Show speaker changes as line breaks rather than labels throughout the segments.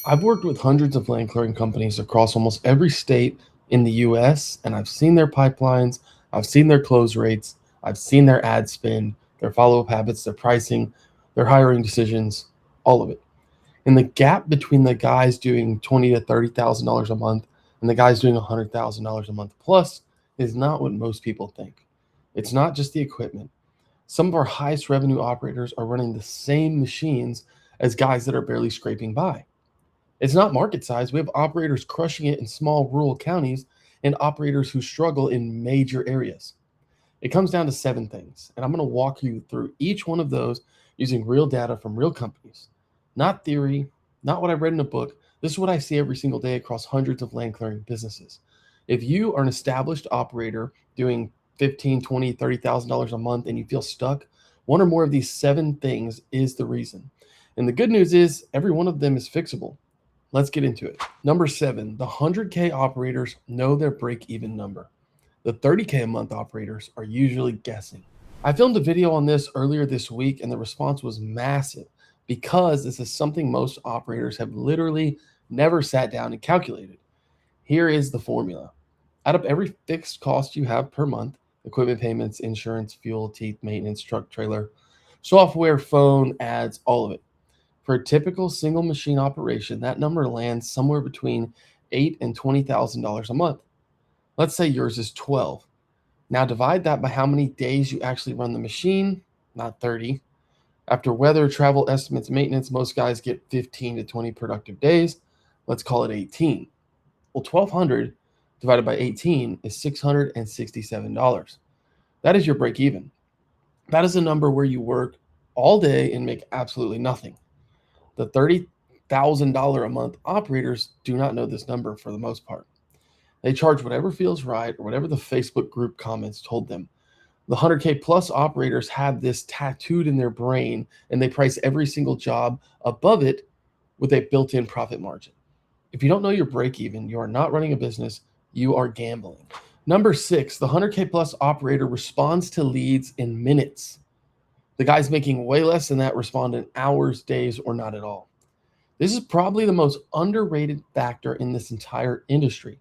I've worked with hundreds of land clearing companies across almost every state in the US, and I've seen their pipelines, I've seen their close rates, I've seen their ad spend, their follow up habits, their pricing, their hiring decisions, all of it. And the gap between the guys doing twenty to $30,000 a month and the guys doing $100,000 a month plus is not what most people think. It's not just the equipment. Some of our highest revenue operators are running the same machines as guys that are barely scraping by. It's not market size. We have operators crushing it in small rural counties and operators who struggle in major areas. It comes down to seven things, and I'm going to walk you through each one of those using real data from real companies. Not theory, not what I read in a book. This is what I see every single day across hundreds of land clearing businesses. If you are an established operator doing 15, 20, $30,000 a month and you feel stuck, one or more of these seven things is the reason. And the good news is every one of them is fixable. Let's get into it. Number seven, the 100K operators know their break even number. The 30K a month operators are usually guessing. I filmed a video on this earlier this week and the response was massive because this is something most operators have literally never sat down and calculated. Here is the formula. Add up every fixed cost you have per month: equipment payments, insurance, fuel, teeth, maintenance, truck, trailer, software, phone, ads, all of it. For a typical single machine operation, that number lands somewhere between $8,000 and $20,000 a month. Let's say yours is 12. Now divide that by how many days you actually run the machine, not 30. After weather, travel, estimates, maintenance, most guys get 15 to 20 productive days. Let's call it 18. Well, 1,200 divided by 18 is $667. That is your break even. That is a number where you work all day and make absolutely nothing. The $30,000 a month operators do not know this number for the most part. They charge whatever feels right or whatever the Facebook group comments told them. The 100K plus operators have this tattooed in their brain and they price every single job above it with a built in profit margin. If you don't know your break even, you are not running a business, you are gambling. Number six, the 100K plus operator responds to leads in minutes. The guys making way less than that respond in hours, days, or not at all. This is probably the most underrated factor in this entire industry.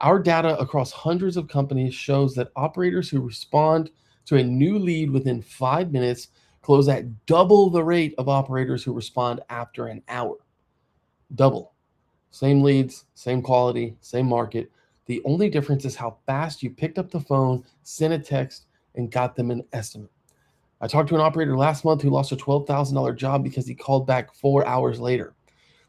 Our data across hundreds of companies shows that operators who respond to a new lead within 5 minutes close at double the rate of operators who respond after an hour. Double. Same leads, same quality, same market. The only difference is how fast you picked up the phone, sent a text, and got them an estimate. I talked to an operator last month who lost a $12,000 job because he called back 4 hours later.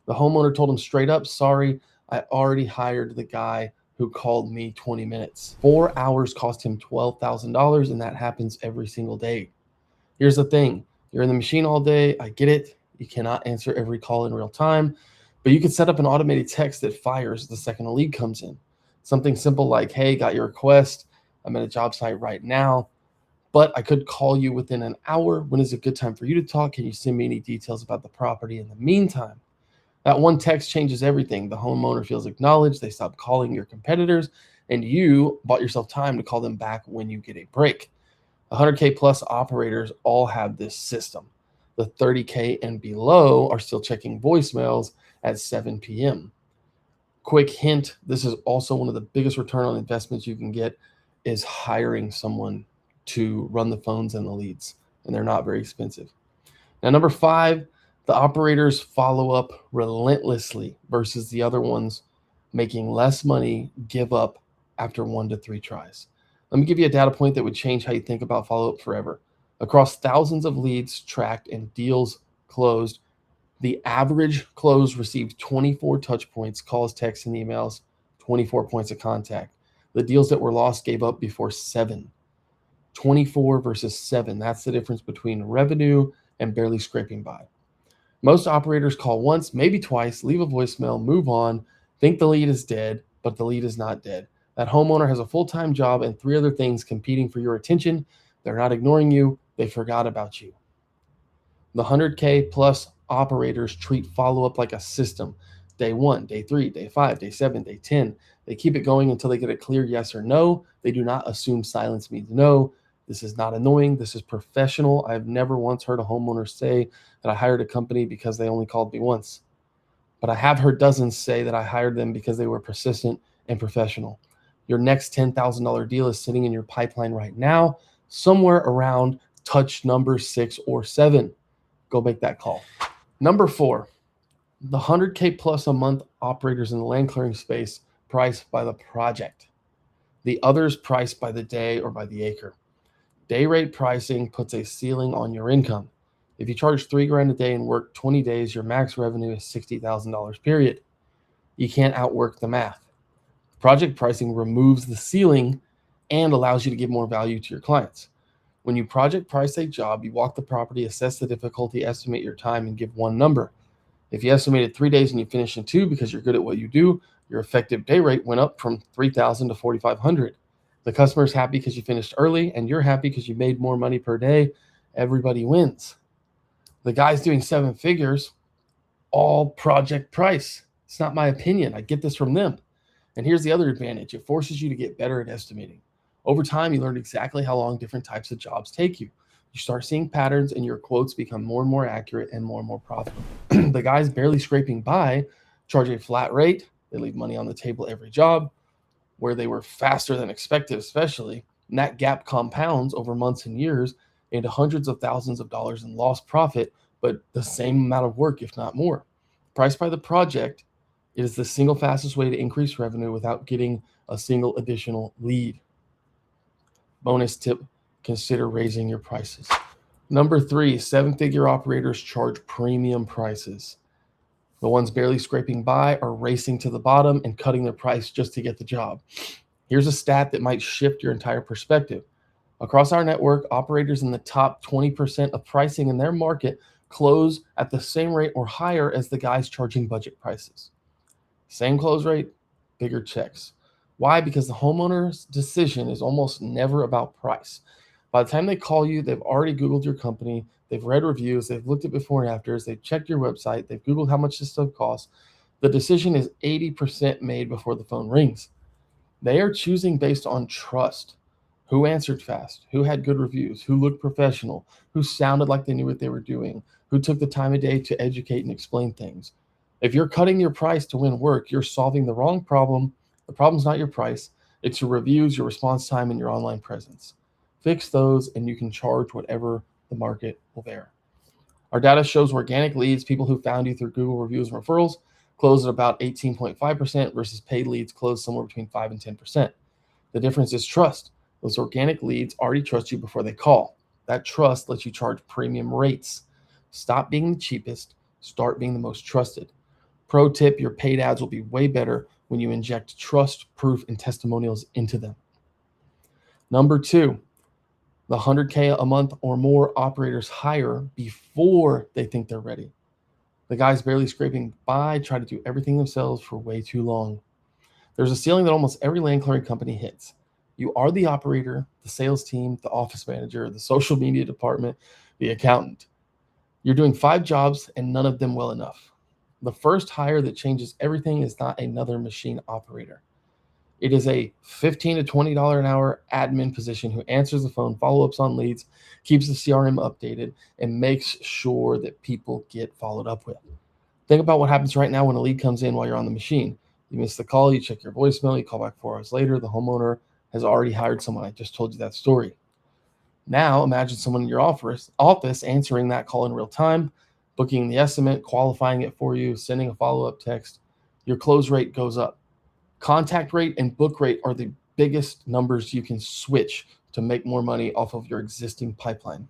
The homeowner told him straight up, "Sorry, I already hired the guy who called me 20 minutes. 4 hours cost him $12,000, and that happens every single day. Here's the thing. You're in the machine all day. I get it. You cannot answer every call in real time, but you can set up an automated text that fires the second a lead comes in. Something simple like, "Hey, got your request. I'm at a job site right now, but I could call you within an hour. When is a good time for you to talk? Can you send me any details about the property in the meantime?" That one text changes everything. The homeowner feels acknowledged. They stop calling your competitors, and you bought yourself time to call them back when you get a break. 100K plus operators all have this system. The 30K and below are still checking voicemails at 7 p.m. Quick hint, this is also one of the biggest return on investments you can get is hiring someone to run the phones and the leads, and they're not very expensive. Now, number five, the operators follow up relentlessly versus the other ones making less money give up after 1 to 3 tries. Let me give you a data point that would change how you think about follow up forever. Across thousands of leads tracked and deals closed, the average close received 24 touch points, calls, texts, and emails, 24 points of contact. The deals that were lost gave up before 7. 24 versus 7. That's the difference between revenue and barely scraping by. Most operators call once, maybe twice, leave a voicemail, move on, think the lead is dead, but the lead is not dead. That homeowner has a full-time job and 3 other things competing for your attention. They're not ignoring you. They forgot about you. The 100K plus operators treat follow-up like a system. Day 1, day 3, day 5, day 7, day 10. They keep it going until they get a clear yes or no. They do not assume silence means no. This is not annoying. This is professional. I've never once heard a homeowner say that I hired a company because they only called me once. But I have heard dozens say that I hired them because they were persistent and professional. Your next $10,000 deal is sitting in your pipeline right now, somewhere around touch number 6 or 7. Go make that call. Number 4, the 100K plus a month operators in the land clearing space priced by the project. The others priced by the day or by the acre. Day rate pricing puts a ceiling on your income. If you charge $3,000 a day and work 20 days, your max revenue is $60,000, period. You can't outwork the math. Project pricing removes the ceiling and allows you to give more value to your clients. When you project price a job, you walk the property, assess the difficulty, estimate your time, and give one number. If you estimated 3 days and you finish in 2 because you're good at what you do, your effective day rate went up from $3,000 to $4,500. The customer's happy because you finished early, and you're happy because you made more money per day. Everybody wins. The guys doing 7 figures, all project price. It's not my opinion. I get this from them. And here's the other advantage. It forces you to get better at estimating. Over time, you learn exactly how long different types of jobs take you. You start seeing patterns, and your quotes become more and more accurate and more profitable. The guys barely scraping by charge a flat rate. They leave money on the table every job, where they were faster than expected, especially. And that gap compounds over months and years into hundreds of thousands of dollars in lost profit, but the same amount of work, if not more. Priced by the project, it is the single fastest way to increase revenue without getting a single additional lead. Bonus tip, consider raising your prices. Number 3, 7-figure operators charge premium prices. The ones barely scraping by are racing to the bottom and cutting their price just to get the job. Here's a stat that might shift your entire perspective. Across our network, operators in the top 20% of pricing in their market close at the same rate or higher as the guys charging budget prices. Same close rate, bigger checks. Why? Because the homeowner's decision is almost never about price. By the time they call you, they've already Googled your company, they've read reviews, they've looked at before and afters, they've checked your website, they've Googled how much this stuff costs. The decision is 80% made before the phone rings. They are choosing based on trust. Who answered fast? Who had good reviews? Who looked professional? Who sounded like they knew what they were doing? Who took the time of day to educate and explain things? If you're cutting your price to win work, you're solving the wrong problem. The problem's not your price. It's your reviews, your response time, and your online presence. Fix those, and you can charge whatever the market will bear. Our data shows organic leads, people who found you through Google reviews and referrals, close at about 18.5% versus paid leads close somewhere between 5 and 10%. The difference is trust. Those organic leads already trust you before they call. That trust lets you charge premium rates. Stop being the cheapest. Start being the most trusted. Pro tip, your paid ads will be way better when you inject trust, proof, and testimonials into them. Number 2, the 100K a month or more operators hire before they think they're ready. The guys barely scraping by try to do everything themselves for way too long. There's a ceiling that almost every land clearing company hits. You are the operator, the sales team, the office manager, the social media department, the accountant. You're doing 5 jobs and none of them well enough. The first hire that changes everything is not another machine operator. It is a $15 to $20 an hour admin position who answers the phone, follow-ups on leads, keeps the CRM updated, and makes sure that people get followed up with. Think about what happens right now when a lead comes in while you're on the machine. You miss the call, you check your voicemail, you call back 4 hours later, the homeowner has already hired someone. I just told you that story. Now imagine someone in your office answering that call in real time, booking the estimate, qualifying it for you, sending a follow-up text. Your close rate goes up. Contact rate and book rate are the biggest numbers you can switch to make more money off of your existing pipeline.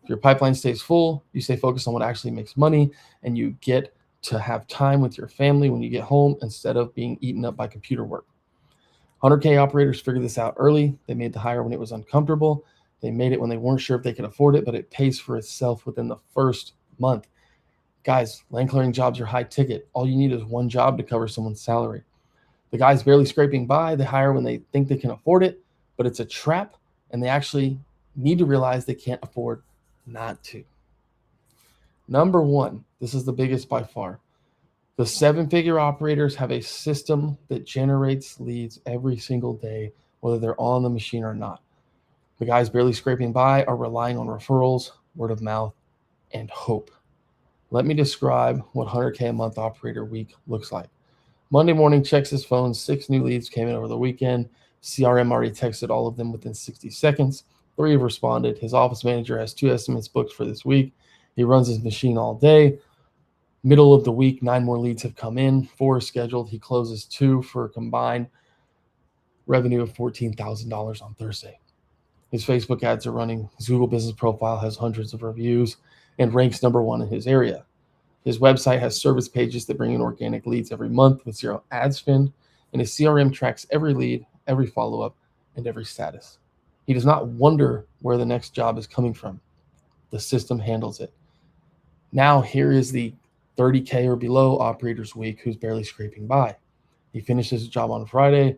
If your pipeline stays full, you stay focused on what actually makes money, and you get to have time with your family when you get home instead of being eaten up by computer work. 100K operators figured this out early. They made the hire when it was uncomfortable. They made it when they weren't sure if they could afford it, but it pays for itself within the first month. Guys, land clearing jobs are high ticket. All you need is one job to cover someone's salary. The guys barely scraping by, they hire when they think they can afford it, but it's a trap, and they actually need to realize they can't afford not to. Number 1, this is the biggest by far. The 7-figure operators have a system that generates leads every single day, whether they're on the machine or not. The guys barely scraping by are relying on referrals, word of mouth, and hope. Let me describe what 100K a month operator week looks like. Monday morning, checks his phone. 6 new leads came in over the weekend. CRM already texted all of them within 60 seconds. 3 have responded. His office manager has 2 estimates booked for this week. He runs his machine all day. Middle of the week, 9 more leads have come in. 4 are scheduled. He closes 2 for a combined revenue of $14,000 on Thursday. His Facebook ads are running. His Google business profile has hundreds of reviews and ranks number 1 in his area. His website has service pages that bring in organic leads every month with 0 ad spend, and his CRM tracks every lead, every follow-up, and every status. He does not wonder where the next job is coming from. The system handles it. Now, here is the 30K or below operators week who's barely scraping by. He finishes his job on Friday,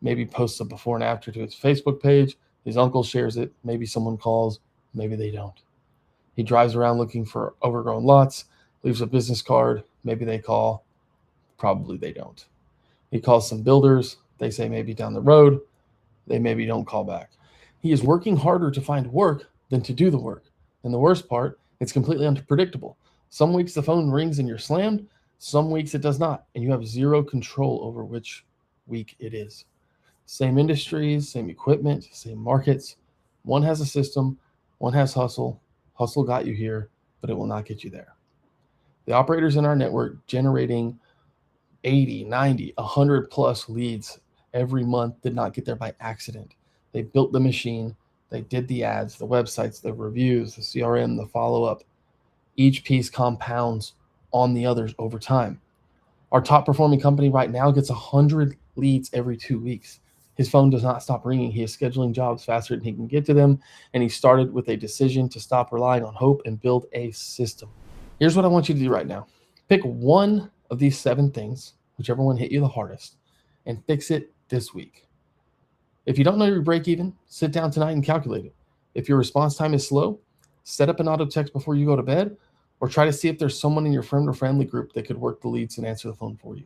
maybe posts a before and after to his Facebook page. His uncle shares it. Maybe someone calls, maybe they don't. He drives around looking for overgrown lots, leaves a business card. Maybe they call, probably they don't. He calls some builders. They say maybe down the road. They maybe don't call back. He is working harder to find work than to do the work. And the worst part, it's completely unpredictable. Some weeks the phone rings and you're slammed. Some weeks it does not. And you have 0 control over which week it is. Same industries, same equipment, same markets. One has a system, one has hustle. Hustle got you here, but it will not get you there. The operators in our network generating 80, 90, 100 plus leads every month did not get there by accident. They built the machine. They did the ads, the websites, the reviews, the CRM, the follow-up. Each piece compounds on the others over time. Our top performing company right now gets 100 leads every 2 weeks. His phone does not stop ringing. He is scheduling jobs faster than he can get to them. And he started with a decision to stop relying on hope and build a system. Here's what I want you to do right now. Pick one of these 7 things, whichever one hit you the hardest, and fix it this week. If you don't know your break even, sit down tonight and calculate it. If your response time is slow, set up an auto text before you go to bed, or try to see if there's someone in your friend or family group that could work the leads and answer the phone for you.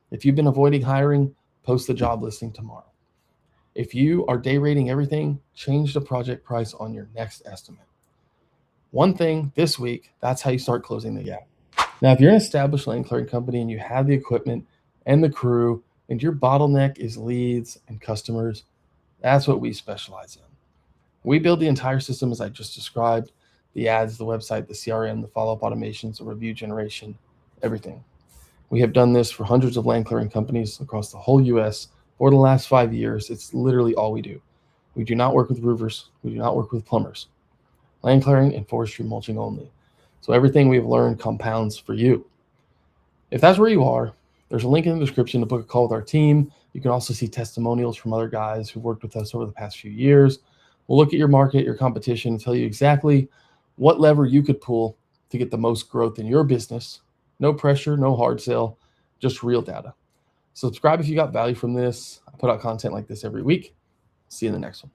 If you've been avoiding hiring, post the job listing tomorrow. If you are day rating everything, change the project price on your next estimate. One thing this week, that's how you start closing the gap. Now, if you're an established land clearing company and you have the equipment and the crew, and your bottleneck is leads and customers, that's what we specialize in. We build the entire system as I just described, the ads, the website, the CRM, the follow-up automations, the review generation, everything. We have done this for hundreds of land clearing companies across the whole US for the last 5 years. It's literally all we do. We do not work with roofers. We do not work with plumbers. Land clearing and forestry mulching only. So everything we've learned compounds for you. If that's where you are, there's a link in the description to book a call with our team. You can also see testimonials from other guys who've worked with us over the past few years. We'll look at your market, your competition, and tell you exactly what lever you could pull to get the most growth in your business. No pressure, no hard sell, just real data. Subscribe if you got value from this. I put out content like this every week. See you in the next one.